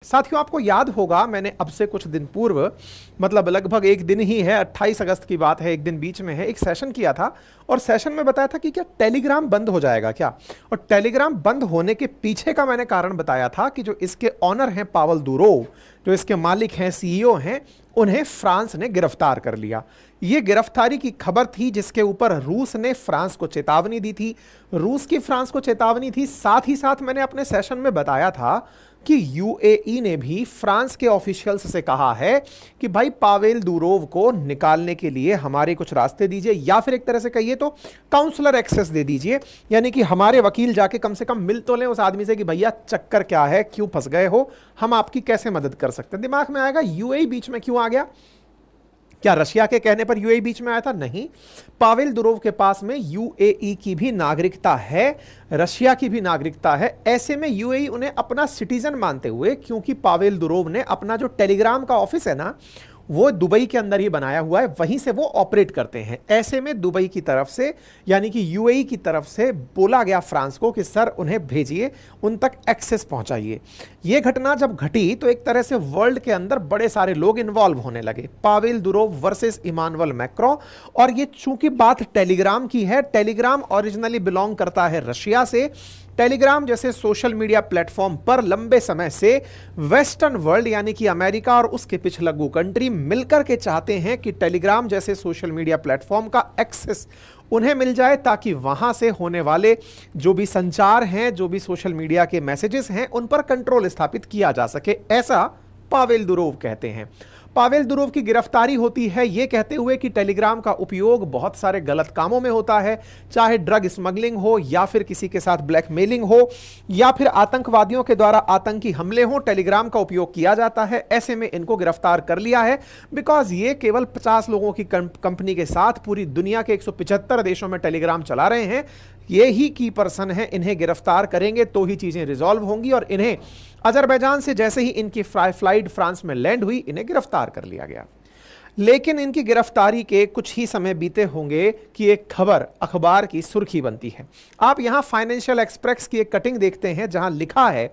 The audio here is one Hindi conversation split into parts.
साथियों, आपको याद होगा मैंने अब से कुछ दिन पूर्व, मतलब लगभग एक दिन ही है, 28 अगस्त की बात है, एक दिन बीच में है, एक सेशन किया था और सेशन में बताया था कि क्या टेलीग्राम बंद हो जाएगा क्या। और टेलीग्राम बंद होने के पीछे का मैंने कारण बताया था कि जो इसके ऑनर हैं पावेल दुरोव, जो इसके मालिक हैं, सीईओ हैं, उन्हें फ्रांस ने गिरफ्तार कर लिया। यह गिरफ्तारी की खबर थी जिसके ऊपर रूस ने फ्रांस को चेतावनी दी थी, रूस की फ्रांस को चेतावनी थी। साथ ही साथ मैंने अपने सेशन में बताया था कि यूएई ने भी फ्रांस के ऑफिशियल्स से कहा है कि भाई पावेल दुरोव को निकालने के लिए हमारे कुछ रास्ते दीजिए, या फिर एक तरह से कहिए तो काउंसलर एक्सेस दे दीजिए, यानी कि हमारे वकील जाके कम से कम मिल तो लें उस आदमी से कि भैया चक्कर क्या है, क्यों फंस गए हो, हम आपकी कैसे मदद कर सकते हैं। दिमाग में आएगा यूएई बीच में क्यों आ गया? क्या रशिया के कहने पर यूएई बीच में आया था? नहीं, पावेल दुरोव के पास में यूएई की भी नागरिकता है, रशिया की भी नागरिकता है। ऐसे में यूएई उन्हें अपना सिटीजन मानते हुए, क्योंकि पावेल दुरोव ने अपना जो टेलीग्राम का ऑफिस है ना, वो दुबई के अंदर ही बनाया हुआ है, वहीं से वो ऑपरेट करते हैं। ऐसे में दुबई की तरफ से, यानी कि यूएई की तरफ से बोला गया फ्रांस को कि सर उन्हें भेजिए, उन तक एक्सेस पहुंचाइए। ये घटना जब घटी तो एक तरह से वर्ल्ड के अंदर बड़े सारे लोग इन्वॉल्व होने लगे, Pavel Durov versus Emmanuel Macron. और ये चूंकि बात टेलीग्राम की है, टेलीग्राम ओरिजिनली बिलोंग करता है रशिया से। टेलीग्राम जैसे सोशल मीडिया प्लेटफॉर्म पर लंबे समय से वेस्टर्न वर्ल्ड, यानी कि अमेरिका और उसके पिछलग्गू कंट्री मिलकर के चाहते हैं कि टेलीग्राम जैसे सोशल मीडिया प्लेटफॉर्म का एक्सेस उन्हें मिल जाए, ताकि वहां से होने वाले जो भी संचार हैं, जो भी सोशल मीडिया के मैसेजेस हैं, उन पर कंट्रोल स्थापित किया जा सके। ऐसा पावेल दुरोव कहते हैं। पावेल दुरोव की गिरफ्तारी होती है ये कहते हुए कि टेलीग्राम का उपयोग बहुत सारे गलत कामों में होता है, चाहे ड्रग स्मगलिंग हो, या फिर किसी के साथ ब्लैकमेलिंग हो, या फिर आतंकवादियों के द्वारा आतंकी हमले हो, टेलीग्राम का उपयोग किया जाता है। ऐसे में इनको गिरफ्तार कर लिया है, बिकॉज ये केवल 50 लोगों की कंपनी के साथ पूरी दुनिया के 175 देशों में टेलीग्राम चला रहे हैं। ये ही की पर्सन है, इन्हें गिरफ्तार करेंगे तो ही चीजें रिजॉल्व होंगी। और इन्हें अजरबैजान से जैसे ही इनकी फ्लाइट फ्रांस में लैंड हुई, इन्हें गिरफ्तार कर लिया गया। लेकिन इनकी गिरफ्तारी के कुछ ही समय बीते होंगे कि एक खबर अखबार की सुर्खी बनती है। आप यहां फाइनेंशियल एक्सप्रेस की एक कटिंग देखते हैं जहां लिखा है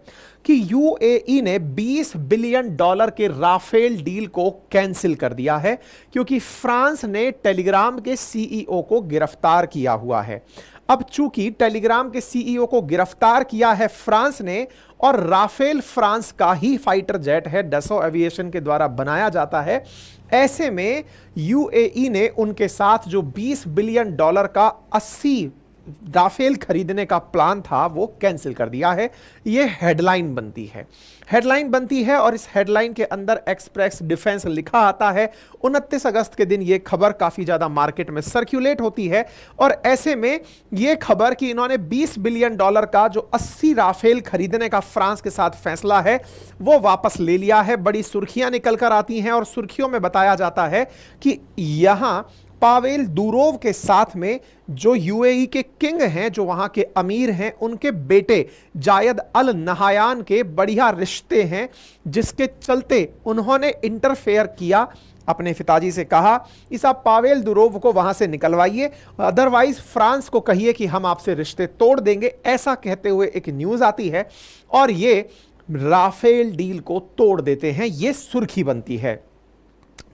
कि यूएई ने $20 बिलियन के राफेल डील को कैंसिल कर दिया है, क्योंकि फ्रांस ने टेलीग्राम के सीईओ को गिरफ्तार किया हुआ है। अब चूंकि टेलीग्राम के सीईओ को गिरफ्तार किया है फ्रांस ने, और राफेल फ्रांस का ही फाइटर जेट है, डसो एविएशन के द्वारा बनाया जाता है, ऐसे में यूएई ने उनके साथ जो $20 बिलियन का 80 राफेल खरीदने का प्लान था वो कैंसिल कर दिया है। ये हेडलाइन बनती है और इस हेडलाइन के अंदर एक्सप्रेस डिफेंस लिखा आता है। 29 अगस्त के दिन ये खबर काफी ज्यादा मार्केट में सर्कुलेट होती है, और ऐसे में ये खबर कि इन्होंने $20 बिलियन का जो 80 राफेल खरीदने का फ्रांस के साथ फैसला है वो वापस ले लिया है, बड़ी सुर्खियां निकल कर आती हैं। और सुर्खियों में बताया जाता है कि यहां पावेल दुरोव के साथ में जो यूएई के किंग हैं, जो वहां के अमीर हैं, उनके बेटे जायद अल नहायान के बढ़िया रिश्ते हैं, जिसके चलते उन्होंने इंटरफेयर किया। अपने पिताजी से कहा कि साहब पावेल दुरोव को वहां से निकलवाइए, अदरवाइज फ्रांस को कहिए कि हम आपसे रिश्ते तोड़ देंगे। ऐसा कहते हुए एक न्यूज आती है और ये राफेल डील को तोड़ देते हैं। ये सुर्खी बनती है।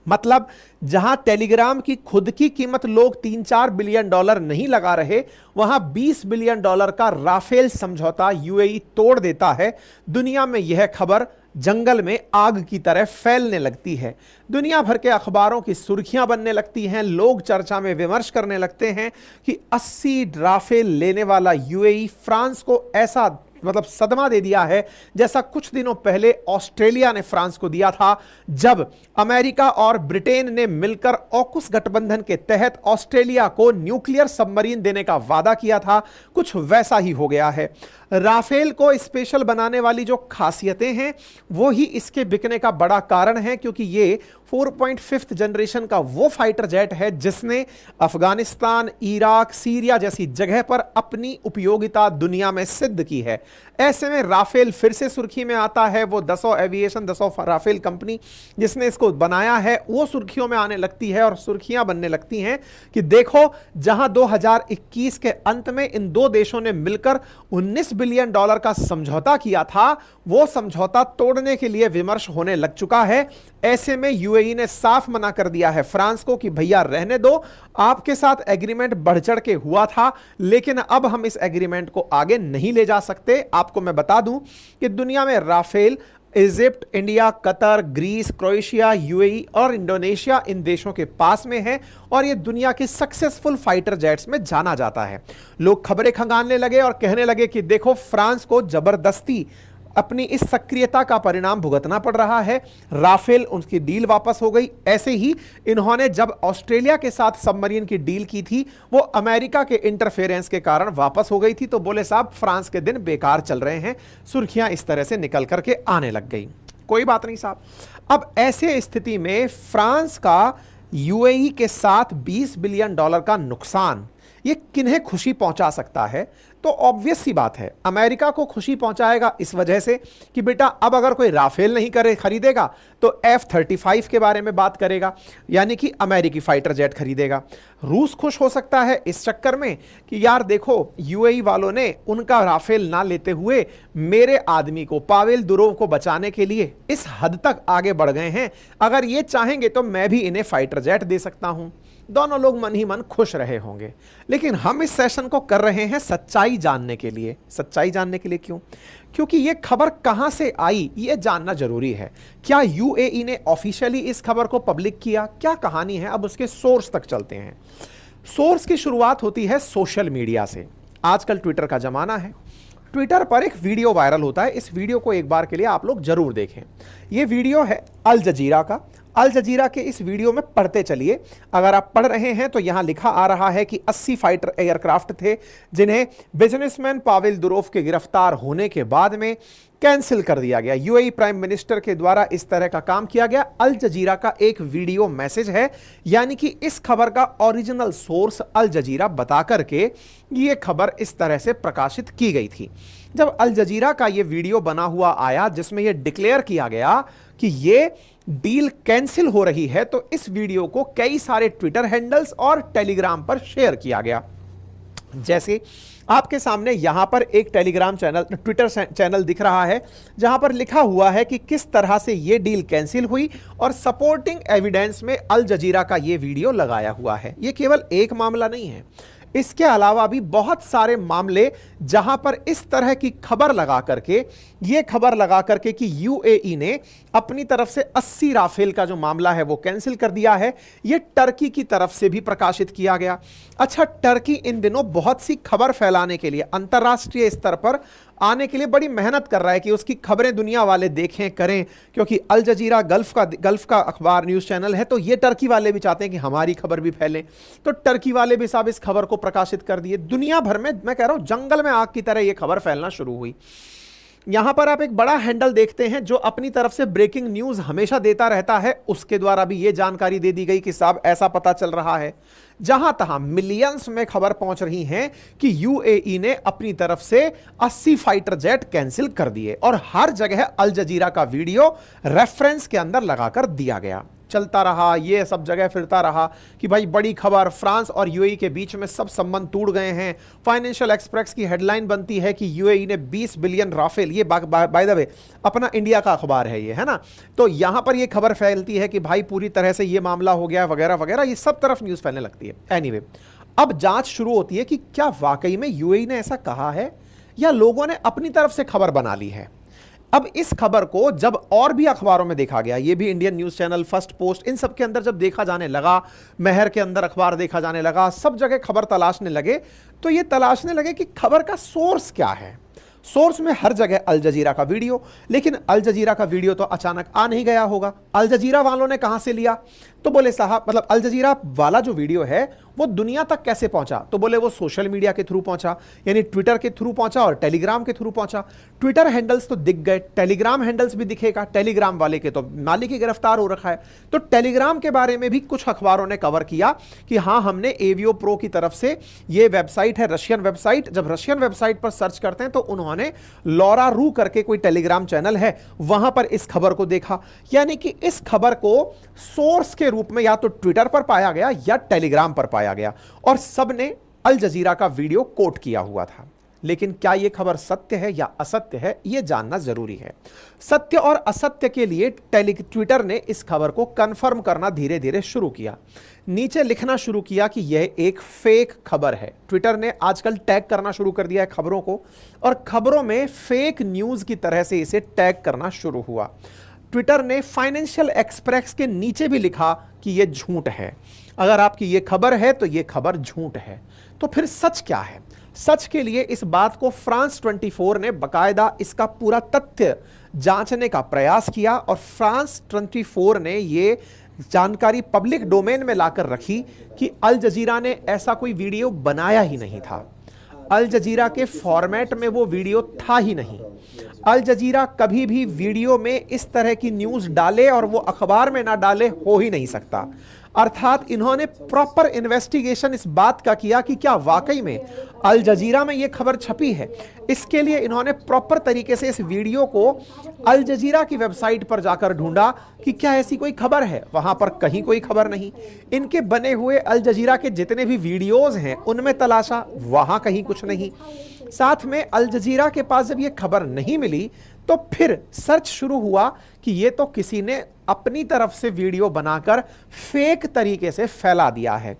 मतलब जहां टेलीग्राम की खुद की कीमत लोग $3-4 बिलियन नहीं लगा रहे, वहां $20 बिलियन का राफेल समझौता यूएई तोड़ देता है। दुनिया में यह खबर जंगल में आग की तरह फैलने लगती है, दुनिया भर के अखबारों की सुर्खियां बनने लगती हैं, लोग चर्चा में विमर्श करने लगते हैं कि 80 राफेल लेने वाला यूएई फ्रांस को ऐसा मतलब सदमा दे दिया है जैसा कुछ दिनों पहले ऑस्ट्रेलिया ने फ्रांस को दिया था, जब अमेरिका और ब्रिटेन ने मिलकर ऑकुस गठबंधन के तहत ऑस्ट्रेलिया को न्यूक्लियर सबमरीन देने का वादा किया था। कुछ वैसा ही हो गया है। राफेल को स्पेशल बनाने वाली जो खासियतें हैं वो ही इसके बिकने का बड़ा कारण है, क्योंकि ये 4.5 जनरेशन का वो फाइटर जेट है जिसने अफगानिस्तान, इराक, सीरिया जैसी जगह पर अपनी उपयोगिता दुनिया में सिद्ध की है। ऐसे में राफेल फिर से सुर्खी में आता है। वो दसो एविएशन, दसो राफेल कंपनी जिसने इसको बनाया है वो सुर्खियों में आने लगती है और सुर्खियां बनने लगती हैं कि देखो, जहां 2021 के अंत में इन दो देशों ने मिलकर $19 बिलियन का समझौता किया था, वो समझौता तोड़ने के लिए विमर्श होने लग चुका है। ऐसे में यूएई ने साफ मना कर दिया है फ्रांस को कि भैया रहने दो, आपके साथ एग्रीमेंट बढ़ चढ़ के हुआ था, लेकिन अब हम इस एग्रीमेंट को आगे नहीं ले जा सकते। आपको मैं बता दूं कि दुनिया में Rafale Egypt, India, Qatar, Greece, Croatia, UAE और इंडोनेशिया इन देशों के पास में है और ये दुनिया के सक्सेसफुल फाइटर जेट्स में जाना जाता है। लोग खबरें खंगालने लगे और कहने लगे कि देखो, फ्रांस को जबरदस्ती अपनी इस सक्रियता का परिणाम भुगतना पड़ रहा है। राफेल उनकी डील वापस हो गई। ऐसे ही इन्होंने जब ऑस्ट्रेलिया के साथ सबमरीन की डील की थी, वो अमेरिका के इंटरफेरेंस के कारण वापस हो गई थी। तो बोले साहब, फ्रांस के दिन बेकार चल रहे हैं। सुर्खियां इस तरह से निकल करके आने लग गई। कोई बात नहीं साहब। अब ऐसे स्थिति में फ्रांस का यूएई के साथ $20 बिलियन का नुकसान, ये किन्हें खुशी पहुंचा सकता है? तो ऑब्वियस सी बात है, अमेरिका को खुशी पहुंचाएगा इस वजह से कि बेटा अब अगर कोई राफेल नहीं खरीदेगा तो F-35 के बारे में बात करेगा, यानी कि अमेरिकी फाइटर जेट खरीदेगा। रूस खुश हो सकता है इस चक्कर में कि यार देखो, यूएई वालों ने उनका राफेल ना लेते हुए मेरे आदमी को, पावेल दुरोव को बचाने के लिए इस हद तक आगे बढ़ गए हैं, अगर ये चाहेंगे तो मैं भी इन्हें फाइटर जेट दे सकता हूं। दोनों लोग मन ही मन खुश रहे होंगे। लेकिन हम इस सेशन को कर रहे हैं सच्चाई जानने के लिए। सच्चाई जानने के लिए क्यों? क्योंकि यह खबर कहां से आई यह जानना जरूरी है। क्या यूएई ने ऑफिशियली इस खबर को पब्लिक किया? क्या कहानी है? अब उसके सोर्स तक चलते हैं। सोर्स की शुरुआत होती है सोशल मीडिया से। आजकल ट्विटर का जमाना है। ट्विटर पर एक वीडियो वायरल होता है। इस वीडियो को एक बार के लिए आप लोग जरूर देखें। यह वीडियो है अल जजीरा का। अल जजीरा के इस वीडियो में पढ़ते चलिए। अगर आप पढ़ रहे हैं तो यहां लिखा आ रहा है कि 80 फाइटर एयरक्राफ्ट थे जिन्हें बिजनेसमैन पावेल दुरोव के गिरफ्तार होने के बाद में कैंसिल कर दिया गया। यूएई प्राइम मिनिस्टर के द्वारा इस तरह का काम किया गया। अल जजीरा का एक वीडियो मैसेज है, यानी कि इस खबर का ओरिजिनल सोर्स अल जजीरा बता करके यह खबर इस तरह से प्रकाशित की गई थी। जब अल जजीरा का यह वीडियो बना हुआ आया जिसमें यह डिक्लेयर किया गया कि यह डील कैंसिल हो रही है, तो इस वीडियो को कई सारे ट्विटर हैंडल्स और टेलीग्राम पर शेयर किया गया। जैसे आपके सामने यहां पर एक टेलीग्राम चैनल, ट्विटर चैनल दिख रहा है जहां पर लिखा हुआ है कि किस तरह से यह डील कैंसिल हुई और सपोर्टिंग एविडेंस में अल जजीरा का यह वीडियो लगाया हुआ है। यह केवल एक मामला नहीं है, इसके अलावा भी बहुत सारे मामले जहां पर इस तरह की खबर लगा करके कि यूएई ने अपनी तरफ से 80 राफेल का जो मामला है वो कैंसिल कर दिया है, यह टर्की की तरफ से भी प्रकाशित किया गया। अच्छा, टर्की इन दिनों बहुत सी खबर फैलाने के लिए, अंतर्राष्ट्रीय स्तर पर आने के लिए बड़ी मेहनत कर रहा है कि उसकी खबरें दुनिया वाले देखें करें, क्योंकि अल जजीरा गल्फ का अखबार न्यूज़ चैनल है, तो ये टर्की वाले भी चाहते हैं कि हमारी खबर भी फैले। तो टर्की वाले भी साहब इस खबर को प्रकाशित कर दिए। दुनिया भर में, मैं कह रहा हूं, जंगल में आग की तरह यह खबर फैलना शुरू हुई। यहां पर आप एक बड़ा हैंडल देखते हैं जो अपनी तरफ से ब्रेकिंग न्यूज हमेशा देता रहता है, उसके द्वारा भी यह जानकारी दे दी गई कि साहब ऐसा पता चल रहा है। जहां तहां मिलियंस में खबर पहुंच रही है कि यूएई ने अपनी तरफ से 80 फाइटर जेट कैंसिल कर दिए और हर जगह अल जजीरा का वीडियो रेफरेंस के अंदर लगाकर दिया गया। चलता रहा, ये सब जगह फिरता रहा कि भाई बड़ी खबर, फ्रांस और यूएई के बीच में सब संबंध टूट गए हैं। फाइनेंशियल एक्सप्रेस की हेडलाइन बनती है कि यूएई ने 20 बिलियन राफेल, ये बाय द वे अपना इंडिया का अखबार है ये, है ना, तो यहां पर ये खबर फैलती है कि भाई पूरी तरह से ये मामला हो गया वगैरह वगैरह, ये सब तरफ न्यूज फैलने लगती है। एनीवे, अब जांच शुरू होती है कि क्या वाकई में यूएई ने ऐसा कहा है या लोगों ने अपनी तरफ से खबर बना ली है। अब इस खबर को जब और भी अखबारों में देखा गया, ये भी Indian news channel, Firstpost, इन सब के अंदर जब देखा जाने लगा, मेहर के अंदर अखबार देखा जाने लगा, सब जगह खबर तलाशने लगे, तो ये तलाशने लगे कि खबर का सोर्स क्या है। सोर्स में हर जगह अल जजीरा का वीडियो, लेकिन अल जजीरा का वीडियो तो अचानक आ नहीं गया होगा। अल जजीरा वालों ने कहां से लिया? तो बोले साहब मतलब अल जजीरा वाला जो वीडियो है वो दुनिया तक कैसे पहुंचा? तो बोले वो सोशल मीडिया के थ्रू पहुंचा, यानी ट्विटर के थ्रू पहुंचा और टेलीग्राम के थ्रू पहुंचा। ट्विटर हैंडल्स तो दिख गए, टेलीग्राम हैंडल्स भी दिखेगा, टेलीग्राम वाले के तो मालिक ही गिरफ्तार हो रखा है। तो टेलीग्राम के बारे में भी कुछ अखबारों ने कवर किया कि हाँ, हमने एवियो प्रो की तरफ से, ये वेबसाइट है रशियन वेबसाइट, जब रशियन वेबसाइट पर सर्च करते हैं तो उन्होंने लॉरा रू करके कोई टेलीग्राम चैनल है, वहां पर इस खबर को देखा। यानी कि इस खबर को सोर्स के रूप में या तो ट्विटर पर पाया गया या टेलीग्राम पर पाया गया, और सबने अल जजीरा का वीडियो कोट किया हुआ था। लेकिन क्या यह खबर सत्य है या असत्य है, यह जानना जरूरी है। सत्य और असत्य के लिए ट्विटर ने इस खबर को कंफर्म करना धीरे धीरे शुरू किया, नीचे लिखना शुरू किया कि यह एक फेक खबर है। ट्विटर ने आजकल टैग करना शुरू कर दिया है खबरों को, और खबरों में फेक न्यूज की तरह से इसे टैग करना शुरू हुआ। ट्विटर ने फाइनेंशियल एक्सप्रेस के नीचे भी लिखा कि यह झूठ है। अगर आपकी यह खबर है तो यह खबर झूठ है। तो फिर सच क्या है? सच के लिए इस बात को फ्रांस 24 ने बकायदा इसका पूरा तथ्य जांचने का प्रयास किया, और फ्रांस 24 ने यह जानकारी पब्लिक डोमेन में लाकर रखी कि अल जजीरा ने ऐसा कोई वीडियो बनाया ही नहीं था। अल जजीरा के फॉर्मेट में वो वीडियो था ही नहीं। अल जजीरा कभी भी वीडियो में इस तरह की न्यूज़ डाले और वो अखबार में ना डाले हो ही नहीं सकता। अर्थात इन्होंने प्रॉपर इन्वेस्टिगेशन इस बात का किया कि क्या वाकई में अल जजीरा में ये खबर छपी है। इसके लिए इन्होंने प्रॉपर तरीके से इस वीडियो को अल जजीरा की वेबसाइट पर जाकर ढूंढा कि क्या ऐसी कोई खबर है। वहां पर कहीं कोई खबर नहीं। इनके बने हुए अल जजीरा के जितने भी वीडियोज हैं उनमें तलाशा, वहां कहीं कुछ नहीं। साथ में अल जजीरा के पास जब ये खबर नहीं मिली तो फिर सर्च शुरू हुआ कि ये तो किसी ने अपनी तरफ से वीडियो बनाकर फेक तरीके से फैला दिया है।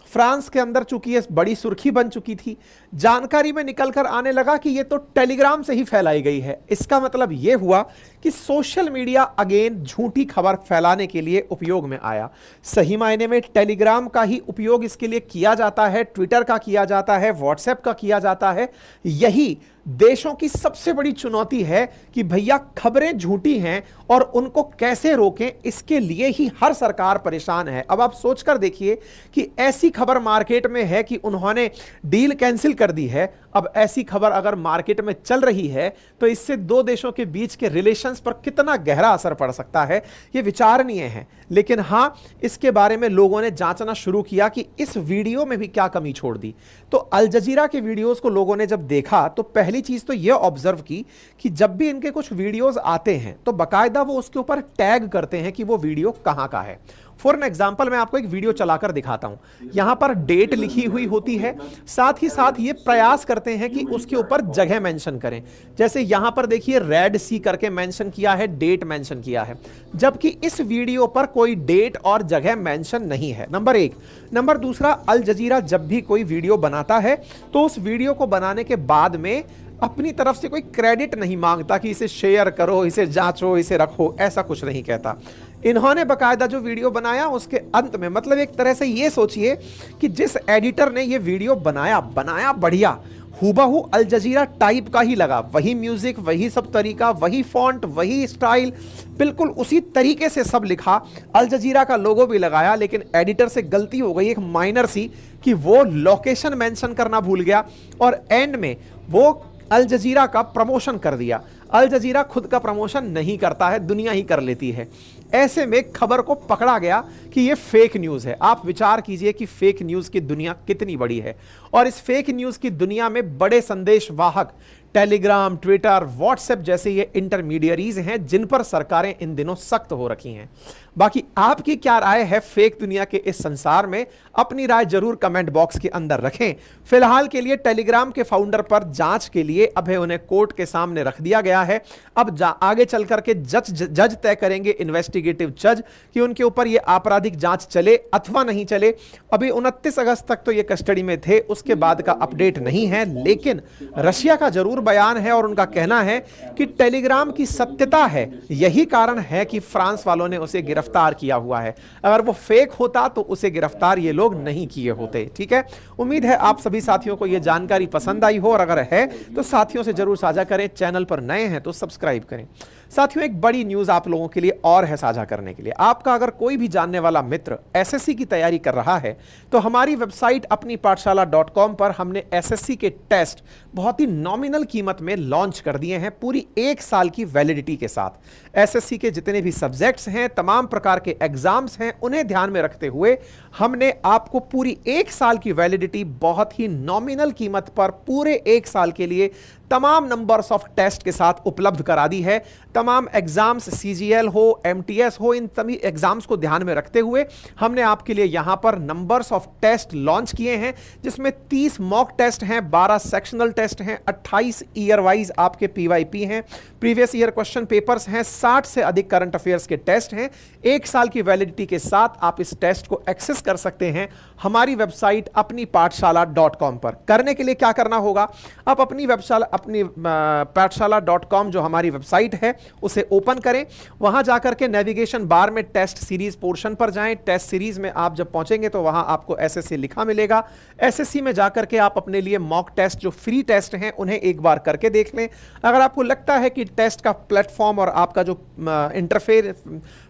फ्रांस के अंदर चूंकि ये बड़ी सुर्खी बन चुकी थी, जानकारी में निकलकर आने लगा कि ये तो टेलीग्राम से ही फैलाई गई है। इसका मतलब ये हुआ कि सोशल मीडिया अगेन झूठी खबर फैलाने के लिए उपयोग में आया। सही मायने में टेलीग्राम का ही उपयोग इसके लिए किया जाता है, ट्विटर का किया जाता है, व्हाट्सएप का किया जाता है। यही देशों की सबसे बड़ी चुनौती है कि भैया खबरें झूठी हैं और उनको कैसे रोकें, इसके लिए ही हर सरकार परेशान है। अब आप सोचकर देखिए कि ऐसी खबर मार्केट में है कि उन्होंने डील कैंसिल कर दी है। अब ऐसी खबर अगर मार्केट में चल रही है तो इससे दो देशों के बीच के रिलेशंस पर कितना गहरा असर पड़ सकता है, यह विचारणीय है। लेकिन हां, इसके बारे में लोगों ने जांचना शुरू किया कि इस वीडियो में भी क्या कमी छोड़ दी। तो अल जजीरा के वीडियोस को लोगों ने जब देखा तो पहली चीज तो यह ऑब्जर्व की कि जब भी इनके कुछ वीडियोस आते हैं तो बकायदा वो उसके ऊपर टैग करते हैं कि वो वीडियो कहां का है। फॉर एन एग्जाम्पल मैं आपको एक वीडियो चलाकर दिखाता हूं। यहां पर डेट लिखी हुई होती है, साथ ही साथ ये प्रयास करते हैं कि उसके ऊपर जगह मेंशन करें। जैसे यहां पर देखिए रेड सी करके मेंशन किया है, डेट मेंशन किया है, जबकि इस वीडियो पर कोई डेट और जगह मेंशन नहीं है। नंबर एक। नंबर दूसरा, अल जजीरा जब भी कोई वीडियो बनाता है तो उस वीडियो को बनाने के बाद में अपनी तरफ से कोई क्रेडिट नहीं मांगता कि इसे शेयर करो, इसे जांचो, इसे रखो, ऐसा कुछ नहीं कहता। इन्होंने बकायदा जो वीडियो बनाया उसके अंत में, मतलब एक तरह से ये सोचिए कि जिस एडिटर ने ये वीडियो बनाया बढ़िया, हूबहू अल जजीरा टाइप का ही लगा। वही म्यूजिक, वही सब तरीका, वही फॉन्ट, वही स्टाइल, बिल्कुल उसी तरीके से सब लिखा। अल जजीरा का लोगो भी लगाया, लेकिन एडिटर से गलती हो गई एक माइनर सी कि वो लोकेशन मेंशन करना भूल गया और एंड में वो अल जजीरा का प्रमोशन कर दिया। अल जजीरा खुद का प्रमोशन नहीं करता है, दुनिया ही कर लेती है। ऐसे में खबर को पकड़ा गया कि यह फेक न्यूज है। आप विचार कीजिए कि फेक न्यूज की दुनिया कितनी बड़ी है, और इस फेक न्यूज की दुनिया में बड़े संदेश वाहक टेलीग्राम, ट्विटर, व्हाट्सएप जैसे ये इंटरमीडियरीज हैं जिन पर सरकारें इन दिनों सख्त हो रखी हैं। बाकी आपकी क्या राय है फेक दुनिया के इस संसार में? अपनी राय जरूर कमेंट बॉक्स के अंदर रखें। फिलहाल के लिए टेलीग्राम के फाउंडर पर जांच के लिए अभी उन्हें कोर्ट के सामने रख दिया गया है। अब आगे चल करके जज तय करेंगे, इन्वेस्टिगेटिव जज, कि उनके ऊपर यह आपराधिक जांच चले अथवा नहीं चले। अभी 29 अगस्त तक तो ये कस्टडी में थे, उसके बाद का अपडेट नहीं है। लेकिन रशिया का जरूर बयान है और उनका कहना है कि टेलीग्राम की सत्यता है, यही कारण है कि फ्रांस वालों ने उसे गिरफ्तार किया हुआ है। अगर वो फेक होता तो उसे गिरफ्तार ये लोग नहीं किए होते। ठीक है, उम्मीद है आप सभी साथियों को यह जानकारी पसंद आई हो, और अगर है तो साथियों से जरूर साझा करें। चैनल पर नए हैं तो सब्सक्राइब करें। साथियों, एक बड़ी न्यूज आप लोगों के लिए और है साझा करने के लिए। आपका अगर कोई भी जानने वाला मित्र एसएससी की तैयारी कर रहा है तो हमारी वेबसाइट अपनी पाठशाला.com पर हमने एसएससी के टेस्ट बहुत ही नॉमिनल कीमत में लॉन्च कर दिए हैं, पूरी 1 साल की वैलिडिटी के साथ। एसएससी के जितने भी सब्जेक्ट्स हैं, तमाम प्रकार के एग्जाम्स हैं, उन्हें ध्यान में रखते हुए हमने आपको पूरी 1 साल की वैलिडिटी बहुत ही नॉमिनल कीमत पर पूरे 1 साल के लिए तमाम नंबर्स ऑफ टेस्ट के साथ उपलब्ध करा दी है। तमाम एग्जाम्स, सीजीएल हो, एमटीएस हो, इन सभी एग्जाम्स को ध्यान में रखते हुए हमने आपके लिए यहां पर नंबर्स ऑफ टेस्ट लॉन्च किए हैं, जिसमें 30 मॉक टेस्ट हैं, 12 सेक्शनल टेस्ट हैं, 28 ईयर वाइज आपके पीवाईपी हैं, प्रीवियस ईयर क्वेश्चन पेपर्स हैं, 60 से अधिक करंट अफेयर्स के टेस्ट हैं। 1 साल की वैलिडिटी के साथ आप इस टेस्ट को एक्सेस कर सकते हैं हमारी वेबसाइट अपनी पाठशाला.com पर। करने के लिए क्या करना होगा, आप अपनी पाठशाला.com जो हमारी वेबसाइट है उसे ओपन करें, वहां जाकर के नेविगेशन बार में टेस्ट सीरीज पोर्शन पर जाएं। टेस्ट सीरीज में आप जब पहुंचेंगे तो वहां आपको एसएससी लिखा मिलेगा। एसएससी में जाकर के आप अपने लिए मॉक टेस्ट जो फ्री टेस्ट हैं उन्हें एक बार करके देख लें। अगर आपको लगता है कि टेस्ट का प्लेटफॉर्म और आपका जो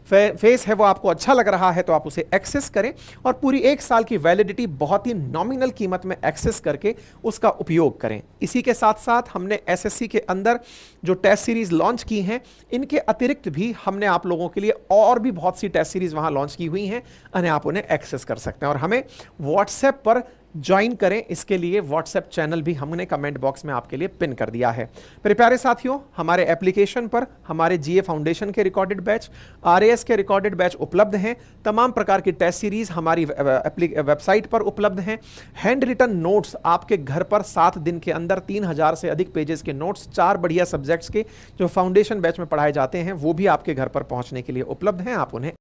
फेस है वो आपको अच्छा लग रहा है तो आप उसे एक्सेस करें और पूरी 1 साल की वैलिडिटी बहुत ही नॉमिनल कीमत में एक्सेस करके उसका उपयोग करें। इसी के साथ साथ हमने एसएससी के अंदर जो टेस्ट सीरीज लॉन्च की हैं, इनके अतिरिक्त भी हमने आप लोगों के लिए और भी बहुत सी टेस्ट सीरीज वहां लॉन्च की हुई हैं, आप उन्हें एक्सेस कर सकते हैं। और हमें व्हाट्सएप पर ज्वाइन करें, इसके लिए व्हाट्सएप चैनल भी हमने कमेंट बॉक्स में आपके लिए पिन कर दिया है। मेरे प्यारे साथियों, हमारे एप्लीकेशन पर हमारे जीए फाउंडेशन के रिकॉर्डेड बैच, आरएएस के रिकॉर्डेड बैच उपलब्ध हैं। तमाम प्रकार की टेस्ट सीरीज हमारी वेबसाइट पर उपलब्ध हैं। हैंड रिटन नोट्स आपके घर पर 7 दिन के अंदर 3000 से अधिक पेजेस के नोट्स 4 बढ़िया सब्जेक्ट्स के जो फाउंडेशन बैच में पढ़ाए जाते हैं वो भी आपके घर पर पहुंचने के लिए उपलब्ध हैं। आप उन्हें